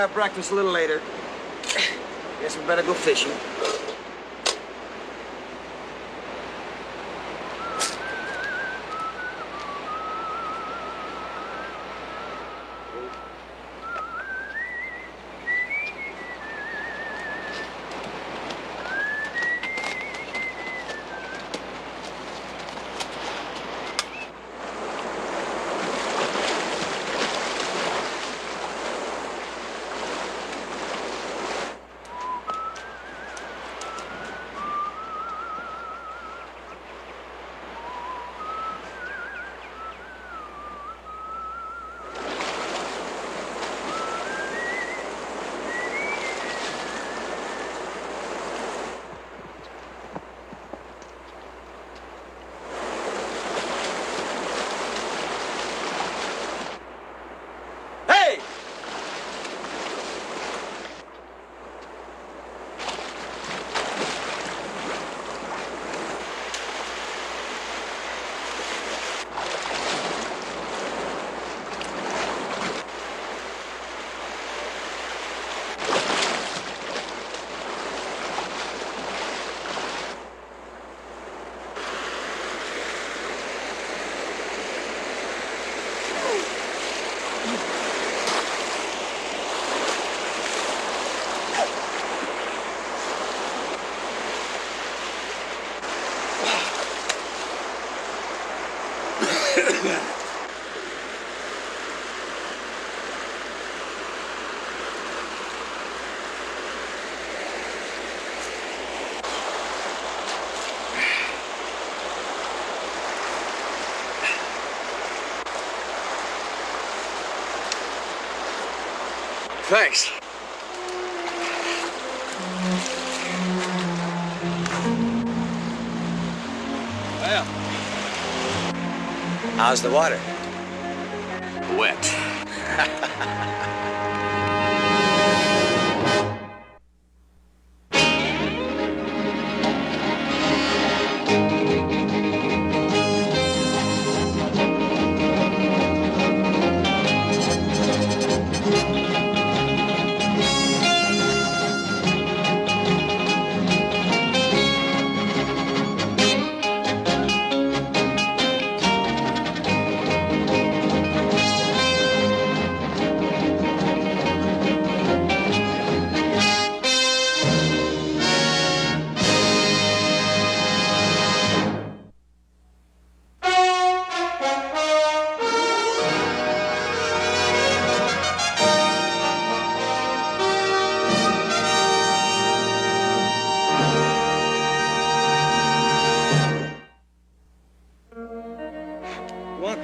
have breakfast a little later. Guess we better go fishing. Thanks. Well, how's the water? Wet.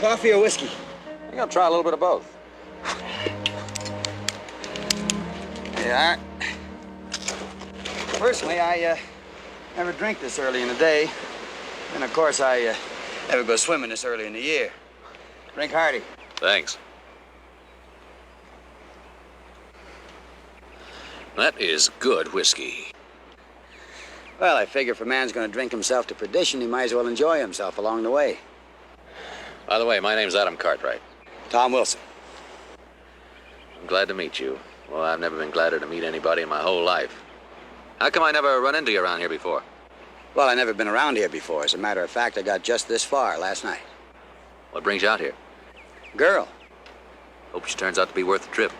Coffee or whiskey? I'm gonna try a little bit of both. Yeah. Personally, I never drink this early in the day. And of course, I never go swimming this early in the year. Drink hearty. Thanks. That is good whiskey. Well, I figure if a man's gonna drink himself to perdition, he might as well enjoy himself along the way. By the way, my name's Adam Cartwright. Tom Wilson. I'm glad to meet you. Well, I've never been gladder to meet anybody in my whole life. How come I never run into you around here before? Well, I've never been around here before. As a matter of fact, I got just this far last night. What brings you out here? Girl. Hope she turns out to be worth the trip.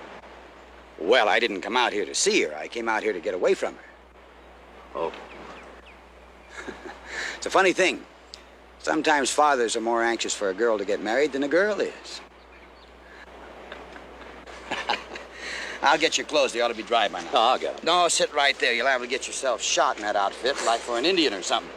Well, I didn't come out here to see her. I came out here to get away from her. Oh. It's a funny thing. Sometimes fathers are more anxious for a girl to get married than a girl is. I'll get your clothes. They ought to be dry by now. Oh, I'll get them. No, sit right there. You'll have to get yourself shot in that outfit, like for an Indian or something.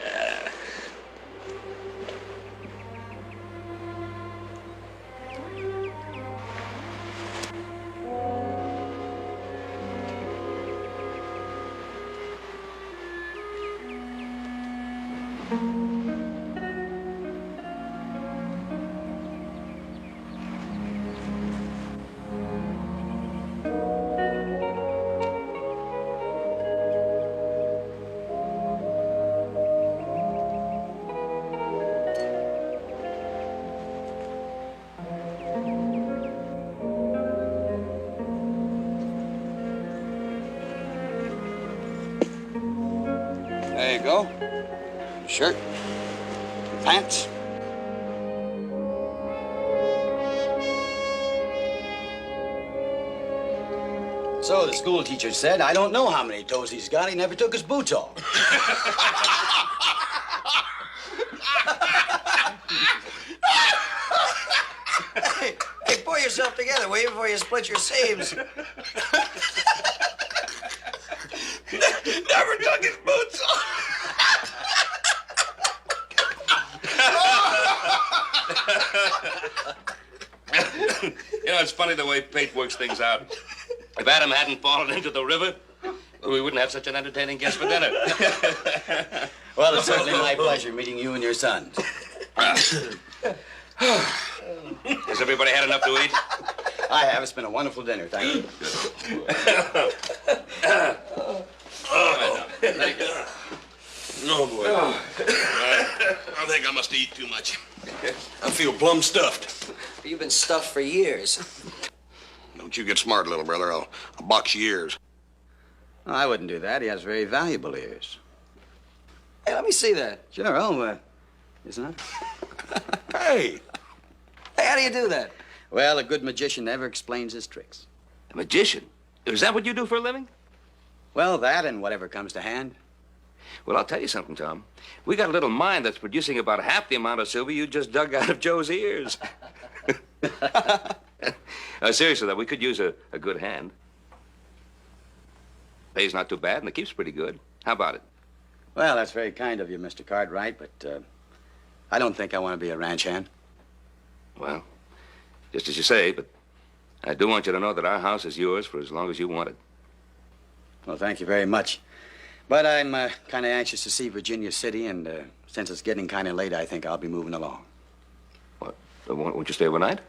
go. Shirt. Pants. So the school teacher said, I don't know how many toes he's got. He never took his boots off. Hey, pull yourself together, will you, before you split your seams. Never took his boots off. You know, it's funny the way fate works things out. If Adam hadn't fallen into the river, we wouldn't have such an entertaining guest for dinner. Well, it's certainly my pleasure meeting you and your sons. Has everybody had enough to eat? I have. It's been a wonderful dinner, thank you. Thank you. No, boy. I think I must eat too much. I feel plumb stuffed. You've been stuffed for years. Don't you get smart, little brother. I'll box your ears. Oh, I wouldn't do that. He has very valuable ears. Hey, let me see that. Sure, isn't it? Hey! Hey, how do you do that? Well, a good magician never explains his tricks. A magician? Is that what you do for a living? Well, that and whatever comes to hand. Well, I'll tell you something, Tom. We got a little mine that's producing about half the amount of silver you just dug out of Joe's ears. Seriously, though, we could use a good hand. Pay's not too bad, and the keep's pretty good. How about it? Well, that's very kind of you, Mr. Cartwright, but I don't think I want to be a ranch hand. Well, just as you say, but I do want you to know that our house is yours for as long as you want it. Well, thank you very much. But I'm kind of anxious to see Virginia City, and since it's getting kind of late, I think I'll be moving along. What? Won't you stay overnight?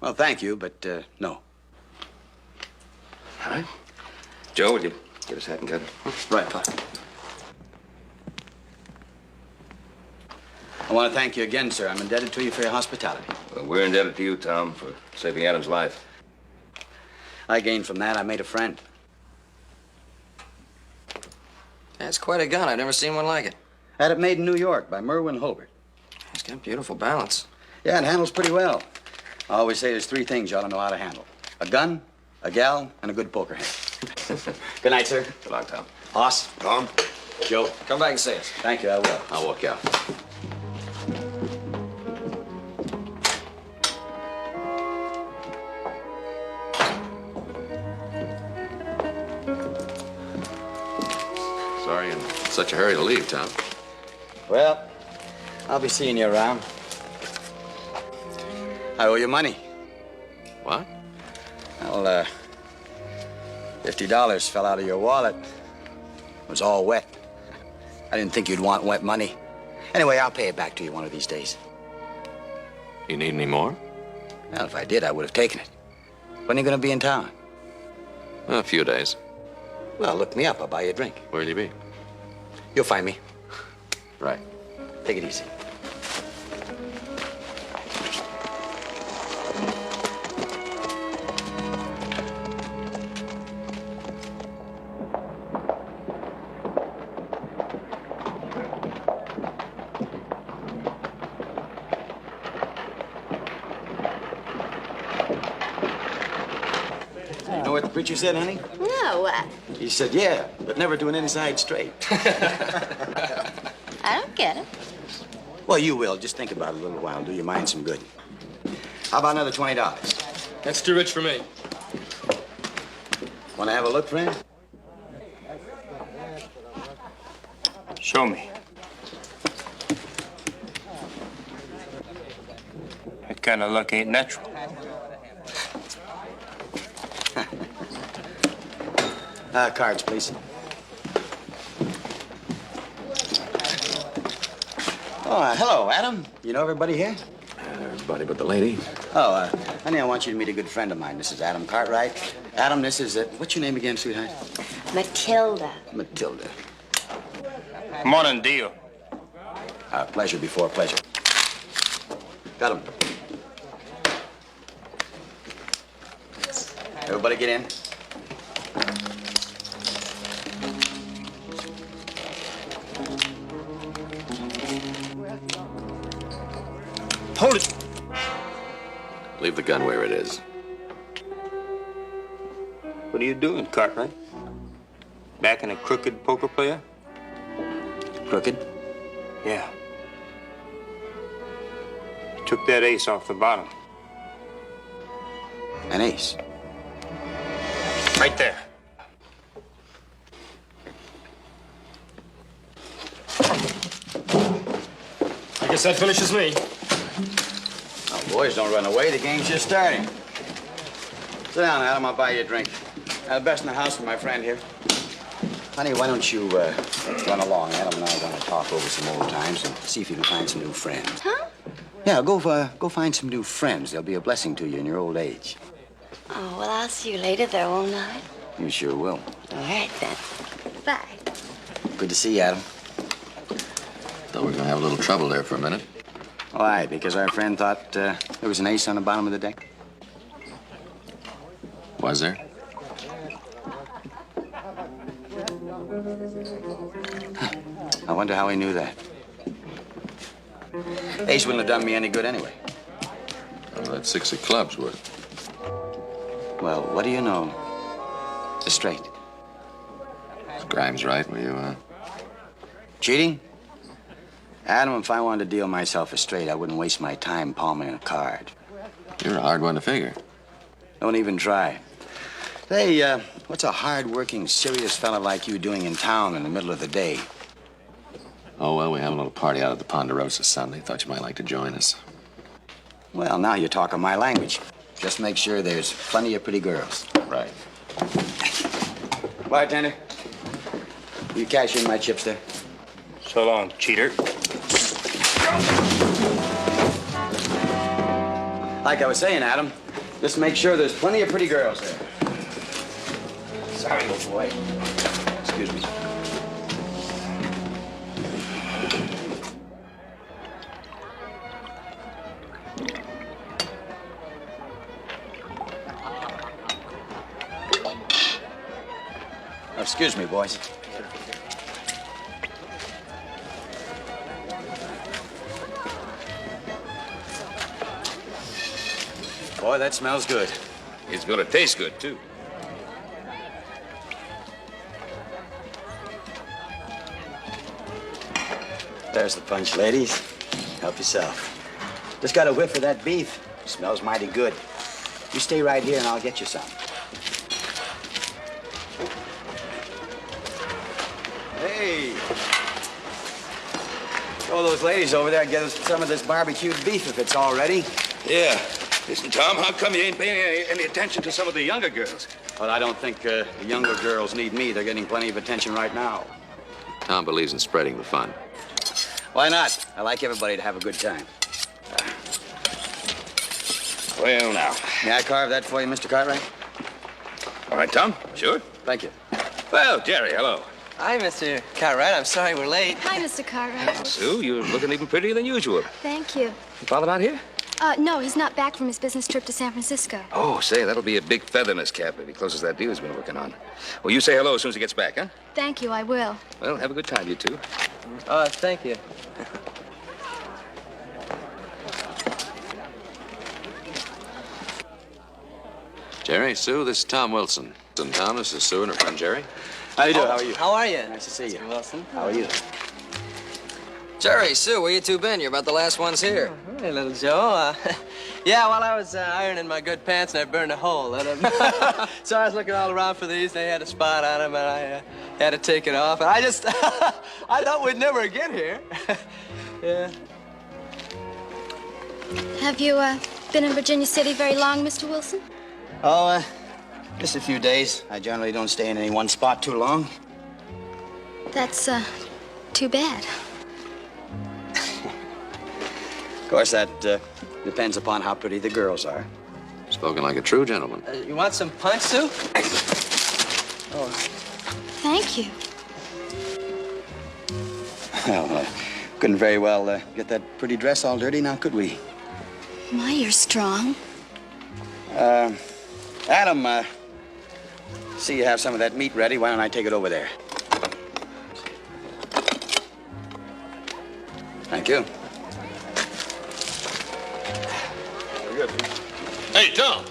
Well, thank you, but no. All right. Joe, will you get us hat and gun? Right, Pop. I want to thank you again, sir. I'm indebted to you for your hospitality. Well, we're indebted to you, Tom, for saving Adam's life. I gained from that. I made a friend. That's quite a gun. I've never seen one like it. Had it made in New York by Merwin Holbert. It's got beautiful balance. Yeah, it handles pretty well. I always say there's three things you ought to know how to handle. A gun, a gal, and a good poker hand. Good night, sir. Good luck, Tom. Hoss. Tom? Joe. Come back and see us. Thank you, I will. I'll walk you out. Sorry in such a hurry to leave, Tom. Well, I'll be seeing you around. I owe you money. What? Well, $50 fell out of your wallet. It was all wet. I didn't think you'd want wet money. Anyway, I'll pay it back to you one of these days. You need any more? Well, if I did, I would have taken it. When are you going to be in town? A few days. Well, look me up. I'll buy you a drink. Where'll you be? You'll find me. Right. Take it easy. You know what the preacher said, honey? No, what? He said, yeah, but never do an inside straight. I don't get it. Well, you will. Just think about it a little while. Do your mind some good. How about another $20? That's too rich for me. Want to have a look, friend? Show me. That kind of luck ain't natural. Cards, please. Oh, hello, Adam. You know everybody here? Everybody but the lady. Oh, honey, I want you to meet a good friend of mine. This is Adam Cartwright. Adam, this is, what's your name again, sweetheart? Matilda. Matilda. Morning, deal. Pleasure before pleasure. Got him. Everybody get in. Hold it. Leave the gun where it is. What are you doing, Cartwright? Backing a crooked poker player? Crooked? Yeah. You took that ace off the bottom. An ace. Right there. I guess that finishes me. Oh, boys, don't run away. The game's just starting. Sit down, Adam. I'll buy you a drink. Best in the house for my friend here. Honey, why don't you run along? Adam and I want to talk over some old times and see if you can find some new friends. Huh? Yeah, go find some new friends. They'll be a blessing to you in your old age. Oh, well, I'll see you later, though, won't I? You sure will. All right, then. Bye. Good to see you, Adam. Thought we were gonna have a little trouble there for a minute. Why? Because our friend thought there was an ace on the bottom of the deck? Was there? I wonder how he knew that. Ace wouldn't have done me any good anyway. Well, that 6 of clubs would. Well, what do you know? It's straight. Is Grimes right? Were you, Cheating? Adam, if I wanted to deal myself a straight, I wouldn't waste my time palming a card. You're a hard one to figure. Don't even try. Hey, what's a hard-working, serious fella like you doing in town in the middle of the day? Oh, well, we have a little party out at the Ponderosa Sunday. Thought you might like to join us. Well, now you're talking my language. Just make sure there's plenty of pretty girls. Right. Bartender, you cash in my chips there? So long, cheater. Like I was saying, Adam, just make sure there's plenty of pretty girls there. Sorry, little boy. Excuse me. Oh, excuse me, boys. Boy, that smells good. It's gonna taste good, too. There's the punch, ladies. Help yourself. Just got a whiff of that beef. Smells mighty good. You stay right here and I'll get you some. Hey. Show those ladies over there and get us some of this barbecued beef if it's all ready. Yeah. Listen, Tom, how come you ain't paying any attention to some of the younger girls? Well, I don't think the younger girls need me. They're getting plenty of attention right now. Tom believes in spreading the fun. Why not? I like everybody to have a good time. Well, now. May I carve that for you, Mr. Cartwright? All right, Tom. Sure. Thank you. Well, Jerry, hello. Hi, Mr. Cartwright. I'm sorry we're late. Hi, Mr. Cartwright. Sue, you're looking even prettier than usual. Thank you. Father not here? No, he's not back from his business trip to San Francisco. Oh, say, that'll be a big feather in his cap if he closes that deal he's been working on. Well, you say hello as soon as he gets back, huh? Thank you, I will. Well, have a good time, you two. Thank you. Jerry, Sue, this is Tom Wilson. And Tom, this is Sue and her friend Jerry. How do you do? How are you? How are you? Nice to see you. Mr. Wilson. How are you? Jerry, Sue, where you two been? You're about the last ones here. Hey, little Joe. Yeah, while I was ironing my good pants and I burned a hole in them. So I was looking all around for these. They had a spot on them and I had to take it off. And I just, I thought we'd never get here. Yeah. Have you, been in Virginia City very long, Mr. Wilson? Oh, just a few days. I generally don't stay in any one spot too long. That's, too bad. Of course, that depends upon how pretty the girls are. Spoken like a true gentleman. You want some punch, Sue? Thank you. Well, couldn't very well get that pretty dress all dirty now, could we? My, you're strong. Adam, see you have some of that meat ready. Why don't I take it over there? Thank you. good. Hey, Tom.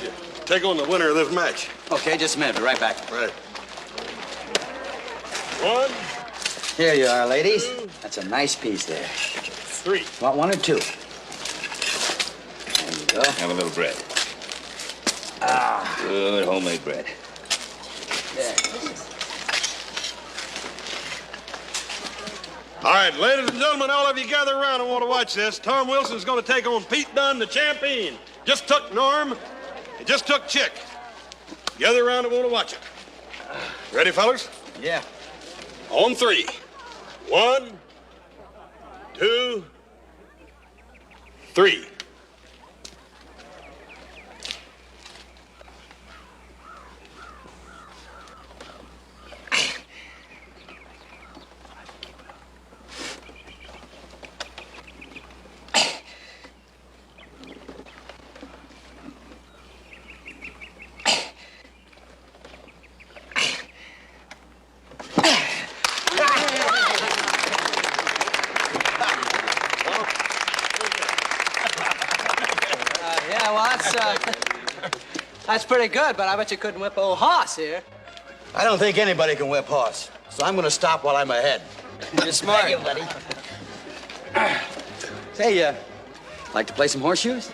Yeah, take on the winner of this match. Okay, just a minute. Be right back. Right. One, Here you are, ladies. That's a nice piece there. 3. Want one or two? There you go. Have a little bread. Ah. Good homemade bread. There. All right, ladies and gentlemen, all of you gather around and want to watch this. Tom Wilson's going to take on Pete Dunne, the champion. Just took Norm. He just took Chick. Gather around and want to watch it. Ready, fellas? Yeah. On 3. 1, 2, 3. Yeah, well, that's pretty good, but I bet you couldn't whip old Hoss here. I don't think anybody can whip horse, so I'm going to stop while I'm ahead. You're smart. Thank you, buddy. Say, like to play some horseshoes?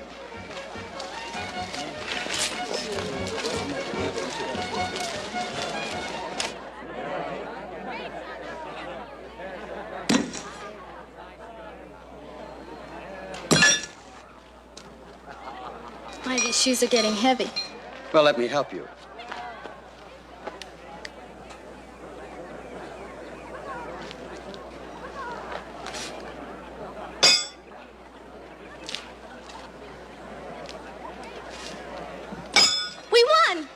Why, these shoes are getting heavy. Well, let me help you. We won!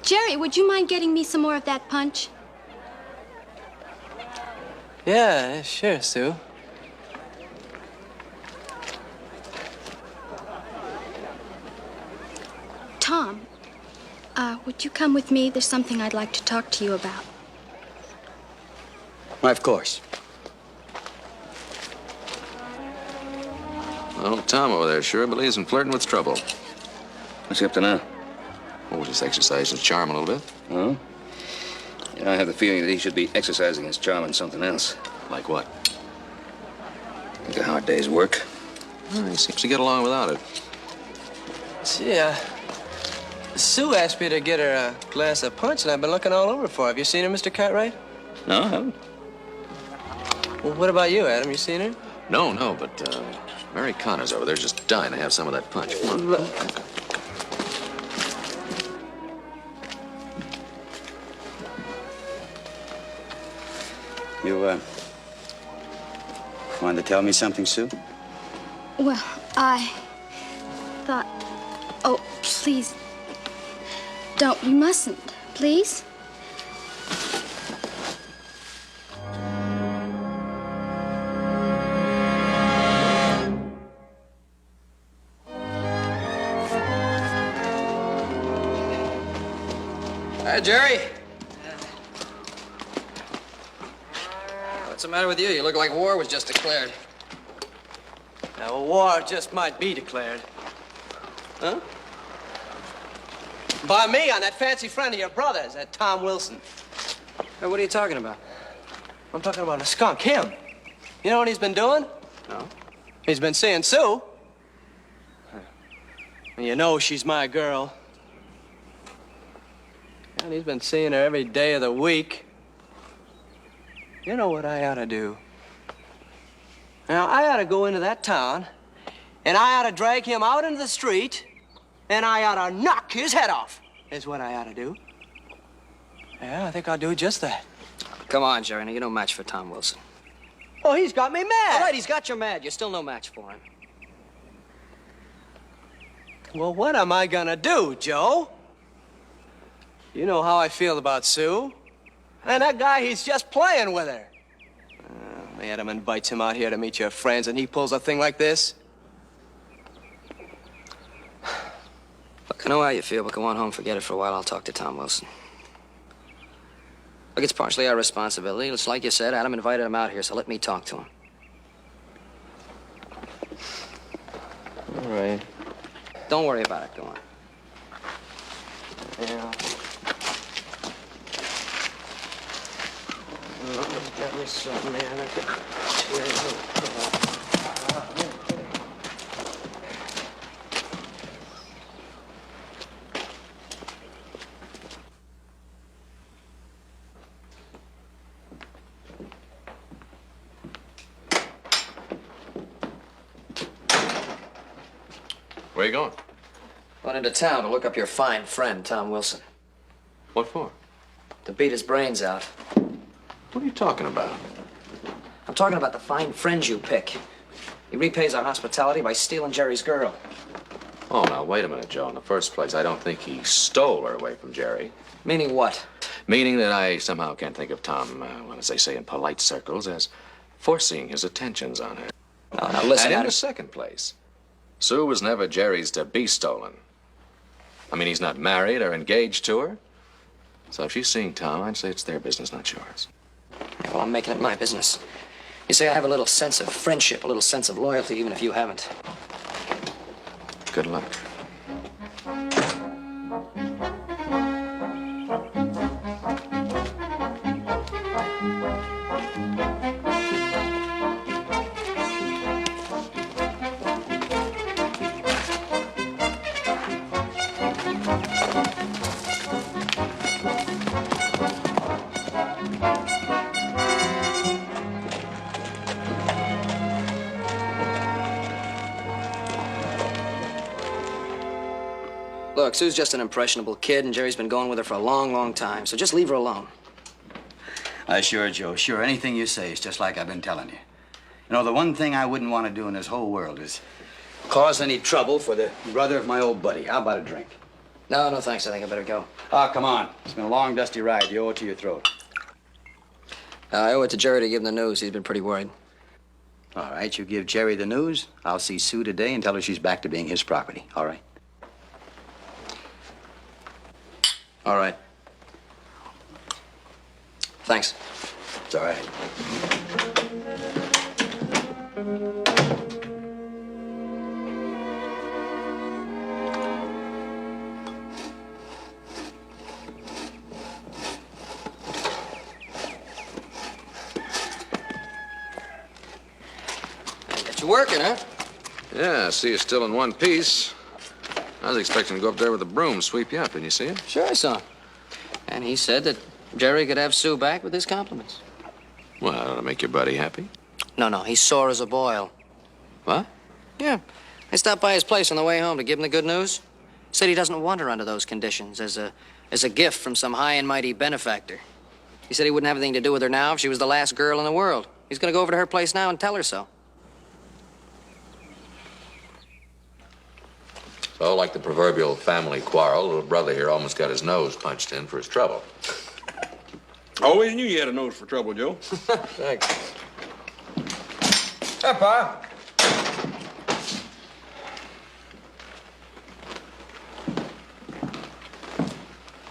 Jerry, would you mind getting me some more of that punch? Yeah, sure, Sue. Tom, would you come with me? There's something I'd like to talk to you about. Why, of course. Well, Tom over there sure believes in flirting with trouble. What's he up to now? Oh, just exercise his charm a little bit. Oh? Yeah, I have the feeling that he should be exercising his charm on something else. Like what? Like a hard day's work. Well, he seems to get along without it. See, Sue asked me to get her a glass of punch, and I've been looking all over for her. Have you seen her, Mr. Cartwright? No, I haven't. Well, what about you, Adam? You seen her? No, but Mary Connor's over there just dying to have some of that punch. Come on. You, wanted to tell me something, Sue? Well, I thought... Oh, please. Don't. You mustn't. Please? Hi, Jerry. What's the matter with you? You look like war was just declared. Now, a war just might be declared. Huh? By me, on that fancy friend of your brother's, that Tom Wilson. Hey, what are you talking about? I'm talking about a skunk, him. You know what he's been doing? No. He's been seeing Sue. And you know she's my girl. And he's been seeing her every day of the week. You know what I ought to do? Now, I ought to go into that town, and I ought to drag him out into the street, and I ought to knock his head off, is what I ought to do. Yeah, I think I'll do just that. Come on, Jerry. Now, you're no match for Tom Wilson. Oh, he's got me mad. All right, he's got you mad. You're still no match for him. Well, what am I gonna do, Joe? You know how I feel about Sue. And that guy, he's just playing with her. Adam invites him out here to meet your friends, and he pulls a thing like this. Look, I know how you feel, but go on home, forget it for a while. I'll talk to Tom Wilson. Look, it's partially our responsibility. It's like you said, Adam invited him out here, so let me talk to him. All right. Don't worry about it. Go on. Yeah. Got me something, man. I could tear it up. Where you going? Going into town to look up your fine friend, Tom Wilson. What for? To beat his brains out. What are you talking about? I'm talking about the fine friend you pick. He repays our hospitality by stealing Jerry's girl. Oh, now, wait a minute, Joe. In the first place, I don't think he stole her away from Jerry. Meaning what? Meaning that I somehow can't think of Tom, well, as they say in polite circles, as forcing his attentions on her. Now listen, And in Adam. the second place, Sue was never Jerry's to be stolen. I mean, he's not married or engaged to her. So if she's seeing Tom, I'd say it's their business, not yours. Yeah, well, I'm making it my business. You see, I have a little sense of friendship, a little sense of loyalty, even if you haven't. Good luck. Look, Sue's just an impressionable kid, and Jerry's been going with her for a long, long time, so just leave her alone. Sure, Joe. Sure, anything you say is just like I've been telling you. You know, the one thing I wouldn't want to do in this whole world is cause any trouble for the brother of my old buddy. How about a drink? No, no, thanks. I think I better go. Oh, come on. It's been a long, dusty ride. You owe it to your throat. I owe it to Jerry to give him the news. He's been pretty worried. All right, you give Jerry the news. I'll see Sue today and tell her she's back to being his property. All right? All right. Thanks. It's all right. Get you working, huh? Yeah, I see you're still in one piece. I was expecting to go up there with a broom, sweep you up. Didn't you see him? Sure, I saw him. And he said that Jerry could have Sue back with his compliments. Well, that ought to make your buddy happy. No, he's sore as a boil. What? Yeah. I stopped by his place on the way home to give him the good news. Said he doesn't want her under those conditions as a gift from some high and mighty benefactor. He said he wouldn't have anything to do with her now if she was the last girl in the world. He's going to go over to her place now and tell her so. So, like the proverbial family quarrel, little brother here almost got his nose punched in for his trouble. Always knew you had a nose for trouble, Joe. Thanks. Hi, Pa.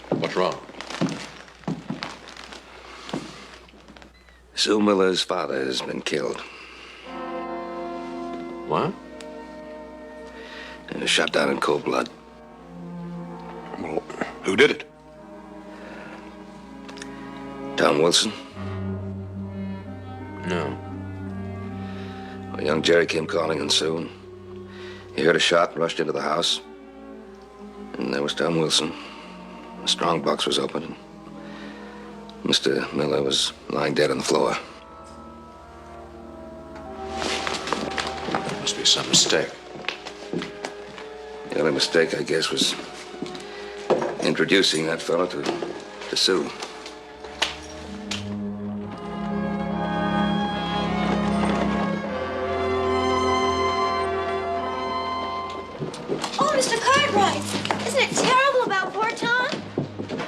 What's wrong? Sue Miller's father has been killed. What? And was shot down in cold blood. Well, who did it? Tom Wilson. No. Well, young Jerry came calling on Sue. And he heard a shot and rushed into the house. And there was Tom Wilson. The strong box was open, and Mr. Miller was lying dead on the floor. Must be some mistake. The only mistake, I guess, was introducing that fellow to Sue. Oh, Mr. Cartwright, isn't it terrible about poor Tom?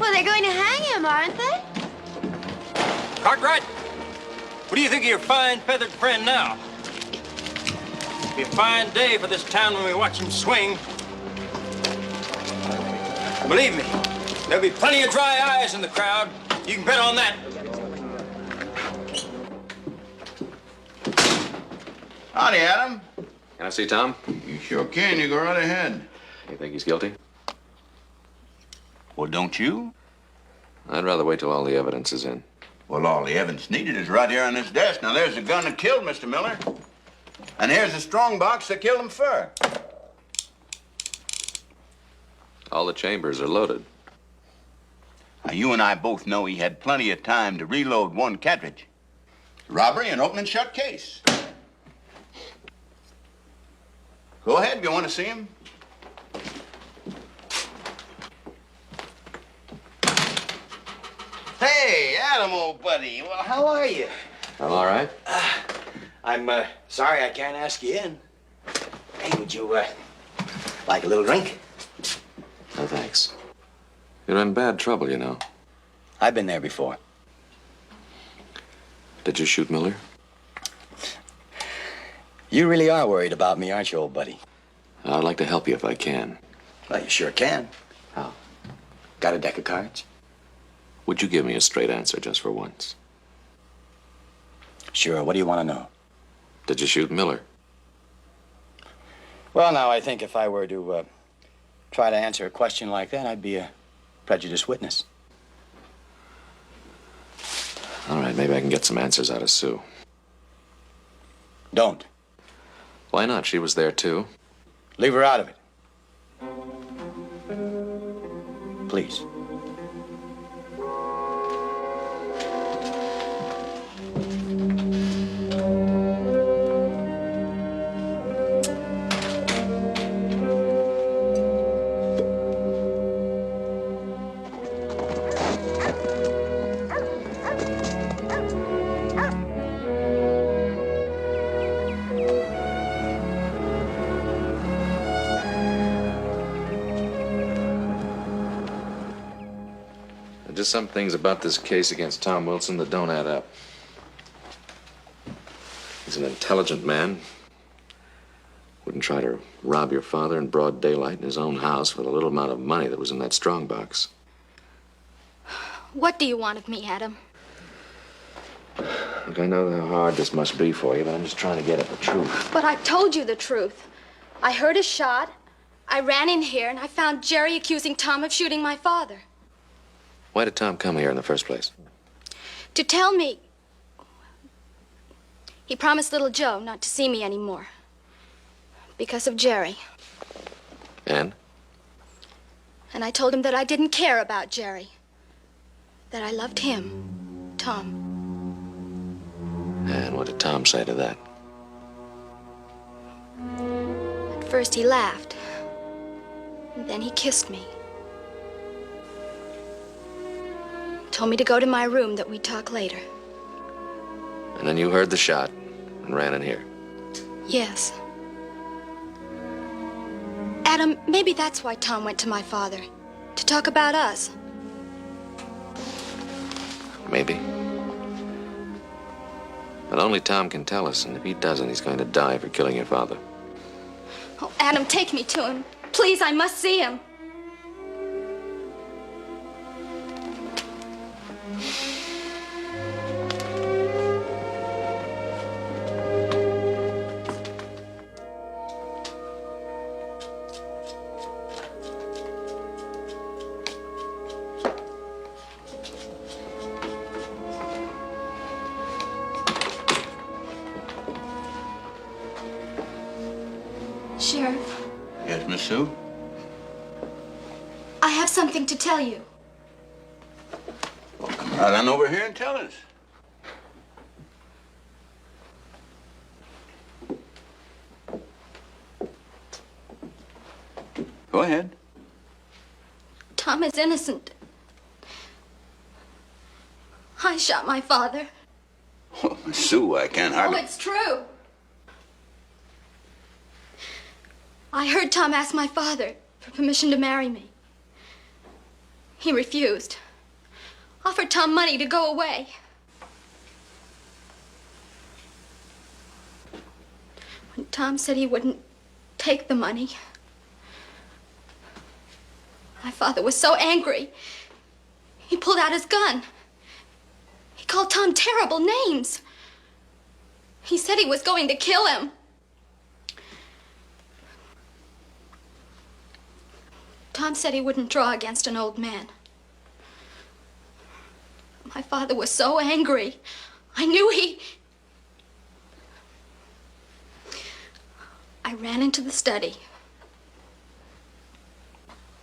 Well, they're going to hang him, aren't they? Cartwright, what do you think of your fine feathered friend now? It'll be a fine day for this town when we watch him swing. Believe me, there'll be plenty of dry eyes in the crowd. You can bet on that. Howdy, Adam. Can I see Tom? You sure can. You go right ahead. You think he's guilty? Well, don't you? I'd rather wait till all the evidence is in. Well, all the evidence needed is right here on this desk. Now, there's the gun that killed Mr. Miller. And here's the strong box that killed him fur. All the chambers are loaded. Now, you and I both know he had plenty of time to reload one cartridge. Robbery and open and shut case. Go ahead if you want to see him. Hey, Adam, old buddy. Well, how are you? I'm all right. I'm sorry I can't ask you in. Hey, would you like a little drink? No, thanks. You're in bad trouble, you know. I've been there before. Did you shoot Miller? You really are worried about me, aren't you, old buddy? I'd like to help you if I can. Well, you sure can. How? Got a deck of cards? Would you give me a straight answer just for once? Sure. What do you want to know? Did you shoot Miller? Well, now, I think if I were to try to answer a question like that, I'd be a prejudiced witness. All right, maybe I can get some answers out of Sue. Don't. Why not? She was there, too. Leave her out of it. Please. Just some things about this case against Tom Wilson that don't add up. He's an intelligent man. Wouldn't try to rob your father in broad daylight in his own house with a little amount of money that was in that strong box. What do you want of me, Adam? Look, I know how hard this must be for you, but I'm just trying to get at the truth. But I told you the truth. I heard a shot. I ran in here and I found Jerry accusing Tom of shooting my father. Why did Tom come here in the first place? To tell me. He promised little Joe not to see me anymore. Because of Jerry. And? And I told him that I didn't care about Jerry. That I loved him, Tom. And what did Tom say to that? At first he laughed. And then he kissed me. Told me to go to my room, that we'd talk later. And then you heard the shot and ran in here. Yes. Adam, maybe that's why Tom went to my father. To talk about us. Maybe. But only Tom can tell us, and if he doesn't, he's going to die for killing your father. Oh, Adam, take me to him. Please, I must see him. Sheriff. Yes, Miss Sue? I have something to tell you. Well, come right on over here and tell us. Go ahead. Tom is innocent. I shot my father. Oh, Miss Sue, I can't hardly... Oh, it's true. I heard Tom ask my father for permission to marry me. He refused. Offered Tom money to go away. When Tom said he wouldn't take the money, my father was so angry, he pulled out his gun called Tom terrible names. He said he was going to kill him. Tom said he wouldn't draw against an old man. My father was so angry. I knew I ran into the study.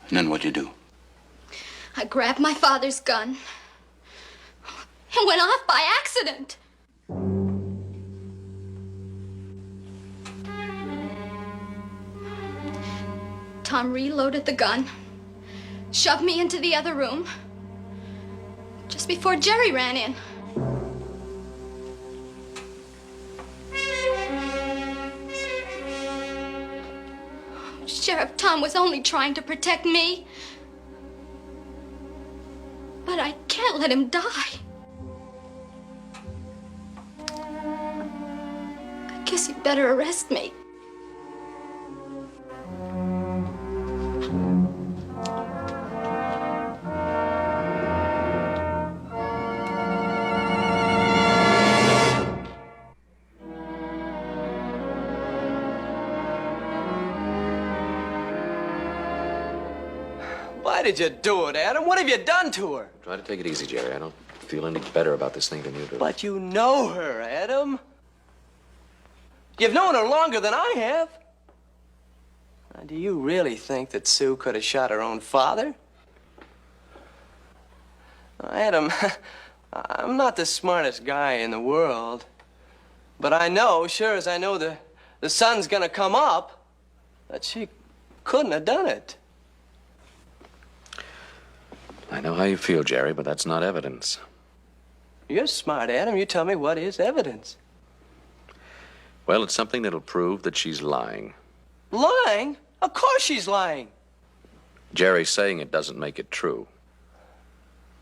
And then what'd you do? I grabbed my father's gun and went off by accident. Tom reloaded the gun, shoved me into the other room just before Jerry ran in. Sheriff Tom was only trying to protect me. But I can't let him die. I guess you'd better arrest me. Why did you do it, Adam? What have you done to her? Try to take it easy, Jerry. I don't feel any better about this thing than you do. But you know her, Adam. You've known her longer than I have. Now, do you really think that Sue could have shot her own father? Adam, I'm not the smartest guy in the world. But I know, sure as I know the sun's gonna come up, that she couldn't have done it. I know how you feel, Jerry, but that's not evidence. You're smart, Adam. You tell me what is evidence. Well, it's something that'll prove that she's lying. Lying? Of course she's lying. Jerry saying it doesn't make it true.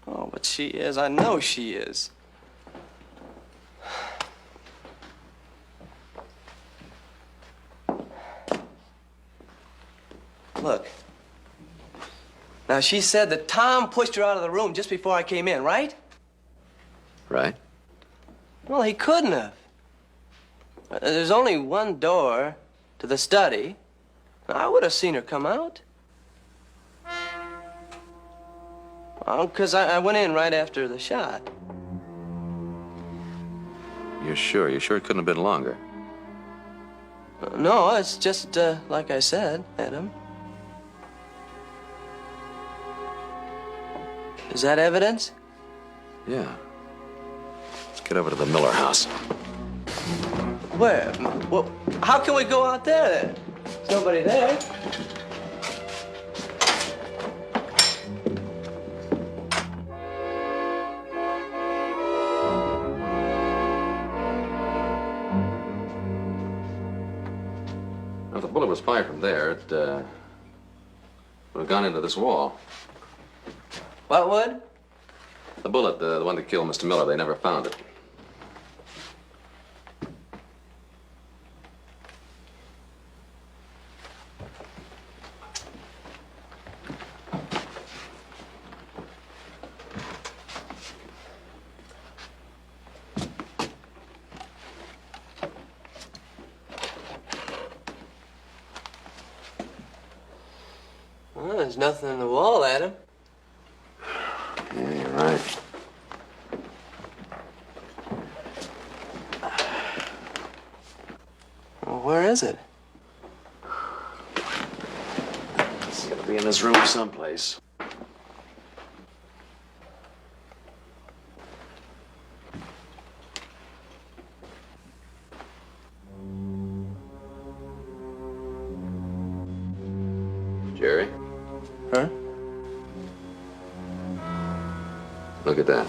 Oh, but she is. I know she is. Look. Now, she said that Tom pushed her out of the room just before I came in, right? Right? Well, he couldn't have. There's only one door to the study. I would have seen her come out. Well, because I went in right after the shot. You're sure? You're sure it couldn't have been longer? No, it's just like I said, Adam. Is that evidence? Yeah. Let's get over to the Miller house. Where? Well, how can we go out there then? There's nobody there. If the bullet was fired from there, it would have gone into this wall. What would? The bullet, the one that killed Mr. Miller, they never found it. Well, there's nothing in the wall, Adam. Yeah, you're right. Well, where is it? It's gotta be in this room someplace. Jerry? Huh? Look at that.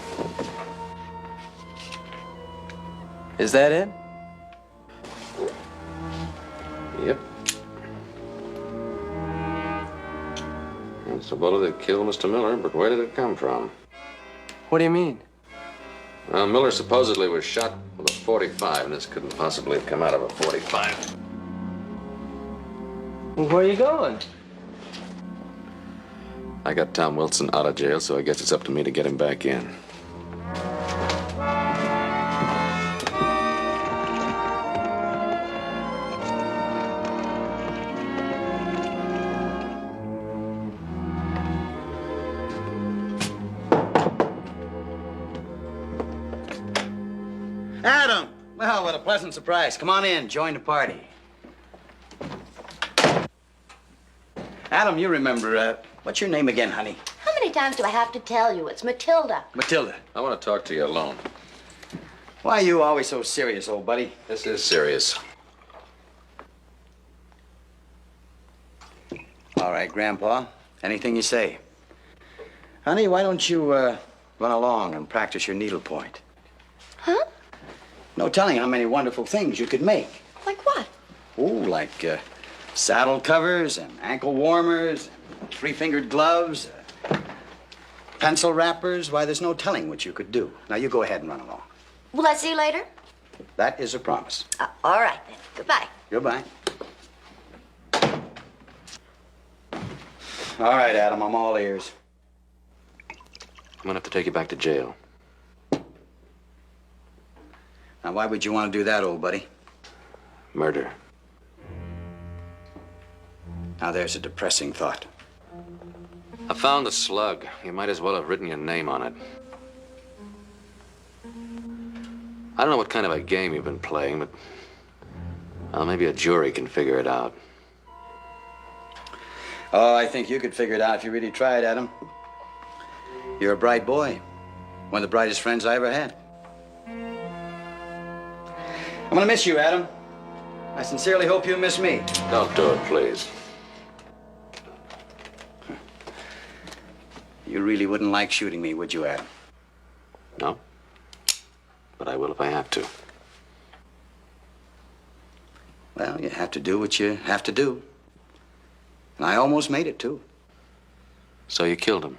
Is that it? Yep. It's the bullet that killed Mr. Miller, but where did it come from? What do you mean? Well, Miller supposedly was shot with a .45, and this couldn't possibly have come out of a .45. Well, where are you going? I got Tom Wilson out of jail, so I guess it's up to me to get him back in. Well, what a pleasant surprise. Come on in, join the party. Adam, you remember, what's your name again, honey? How many times do I have to tell you? It's Matilda. Matilda. I want to talk to you alone. Why are you always so serious, old buddy? This is serious. All right, Grandpa. Anything you say. Honey, why don't you, run along and practice your needlepoint? Huh? No telling how many wonderful things you could make. Like what? Oh, like, saddle covers and ankle warmers, and three-fingered gloves, pencil wrappers. Why, there's no telling what you could do. Now, you go ahead and run along. Will I see you later? That is a promise. All right, then. Goodbye. Goodbye. All right, Adam, I'm all ears. I'm gonna have to take you back to jail. Now, why would you want to do that, old buddy? Murder. Now, there's a depressing thought. I found the slug. You might as well have written your name on it. I don't know what kind of a game you've been playing, but well, maybe a jury can figure it out. Oh, I think you could figure it out if you really tried, Adam. You're a bright boy. One of the brightest friends I ever had. I'm gonna miss you, Adam. I sincerely hope you miss me. Don't do it, please. You really wouldn't like shooting me, would you, Adam? No. But I will if I have to. Well, you have to do what you have to do. And I almost made it, too. So you killed him?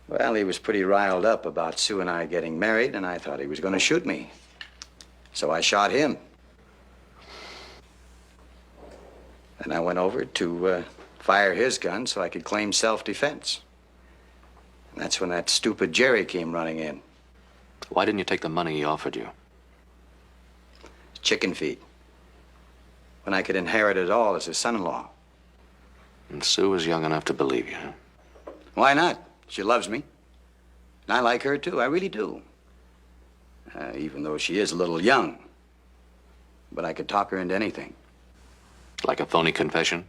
Well, he was pretty riled up about Sue and I getting married, and I thought he was going to shoot me. So I shot him. And I went over to fire his gun so I could claim self-defense. And that's when that stupid Jerry came running in. Why didn't you take the money he offered you? Chicken feed. When I could inherit it all as his son-in-law. And Sue was young enough to believe you, huh? Why not? She loves me. And I like her, too. I really do. Even though she is a little young. But I could talk her into anything. Like a phony confession?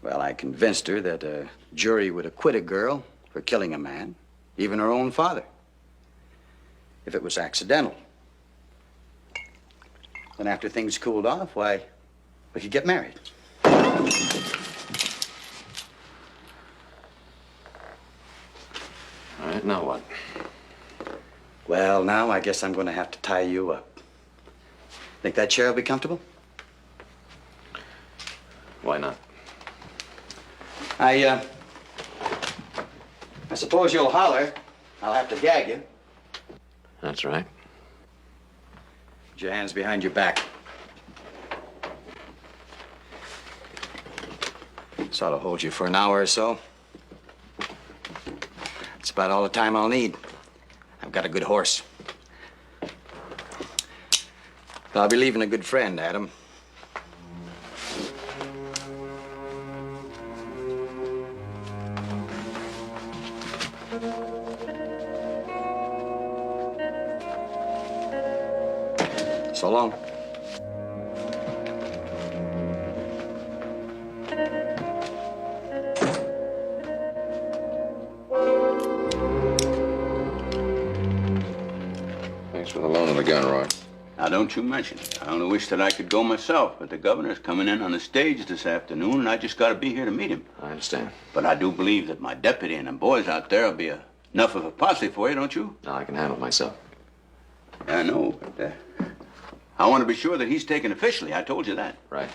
Well, I convinced her that a jury would acquit a girl for killing a man, even her own father, if it was accidental. Then after things cooled off, why, we could get married. All right, now what? Well, now I guess I'm going to have to tie you up. Think that chair will be comfortable? Why not? I suppose you'll holler. I'll have to gag you. That's right. Put your hands behind your back. This ought to hold you for an hour or so. That's about all the time I'll need. I've got a good horse. I'll be leaving a good friend, Adam. So long. Thanks for the loan of the gun, Roy. Now, don't you mention it. I only wish that I could go myself, but the governor's coming in on the stage this afternoon, and I just got to be here to meet him. I understand. But I do believe that my deputy and the boys out there will be enough of a posse for you, don't you? No, I can handle it myself. I know, but I want to be sure that he's taken officially. I told you that. Right.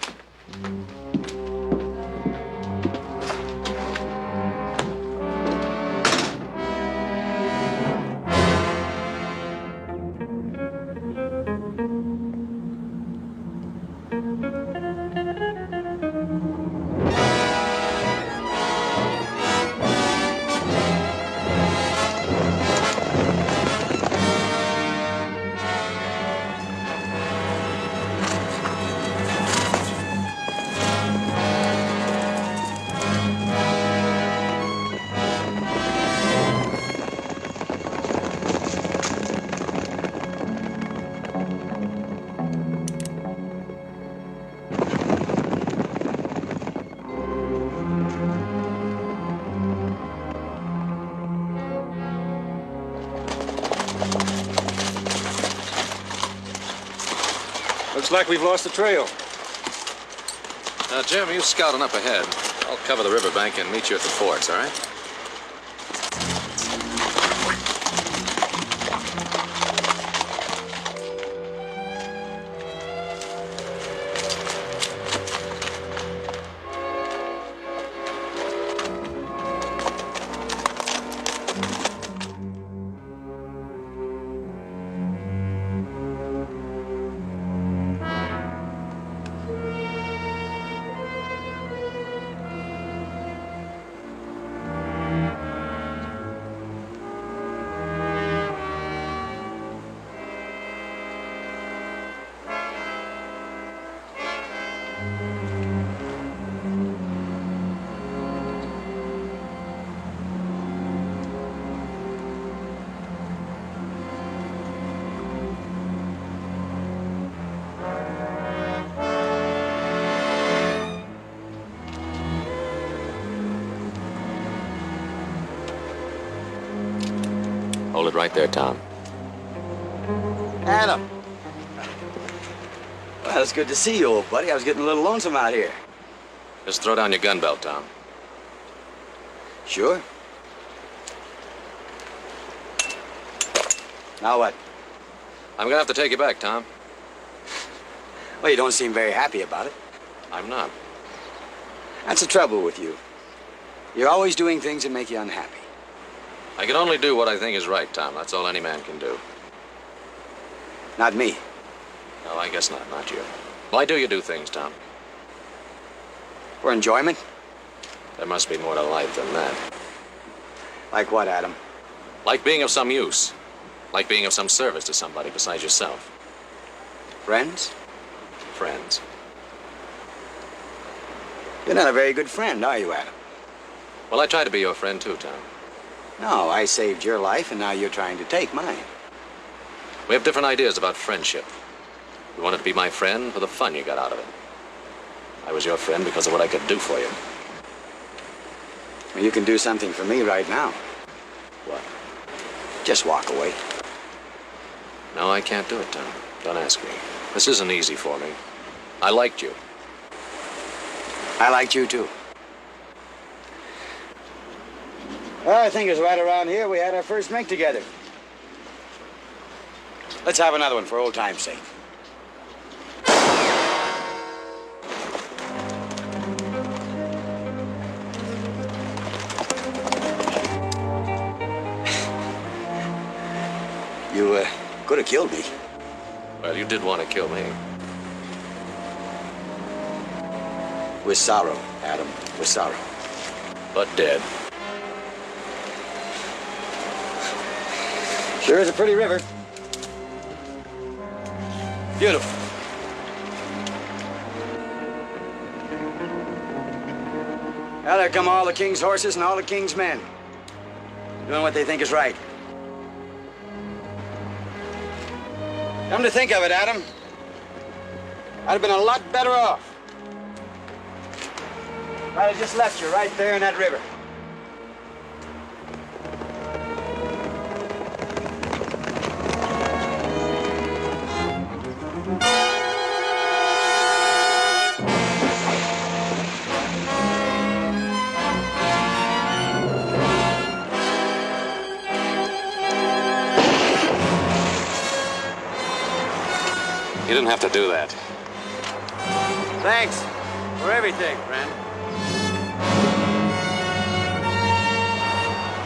Looks like we've lost the trail. Now, Jim, you scouting up ahead. I'll cover the riverbank and meet you at the forts, all right? Hold it right there, Tom. Adam. Well, it's good to see you, old buddy. I was getting a little lonesome out here. Just throw down your gun belt, Tom. Sure. Now what? I'm gonna have to take you back, Tom. Well, you don't seem very happy about it. I'm not. That's the trouble with you. You're always doing things that make you unhappy. I can only do what I think is right, Tom. That's all any man can do. Not me. No, I guess not. Not you. Why do you do things, Tom? For enjoyment? There must be more to life than that. Like what, Adam? Like being of some use. Like being of some service to somebody besides yourself. Friends? Friends. You're not a very good friend, are you, Adam? Well, I try to be your friend, too, Tom. No, I saved your life, and now you're trying to take mine. We have different ideas about friendship. You wanted to be my friend for the fun you got out of it. I was your friend because of what I could do for you. Well, you can do something for me right now. What? Just walk away. No, I can't do it, Tom. Don't ask me. This isn't easy for me. I liked you. I liked you, too. Well, I think it was right around here we had our first drink together. Let's have another one for old time's sake. You could have killed me. Well, you did want to kill me. With sorrow, Adam. With sorrow. But dead. Sure is a pretty river. Beautiful. Now there come all the king's horses and all the king's men. Doing what they think is right. Come to think of it, Adam, I'd have been a lot better off if I'd have just left you right there in that river. You didn't have to do that. Thanks for everything, friend.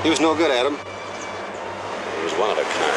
He was no good, Adam. He was one of a kind.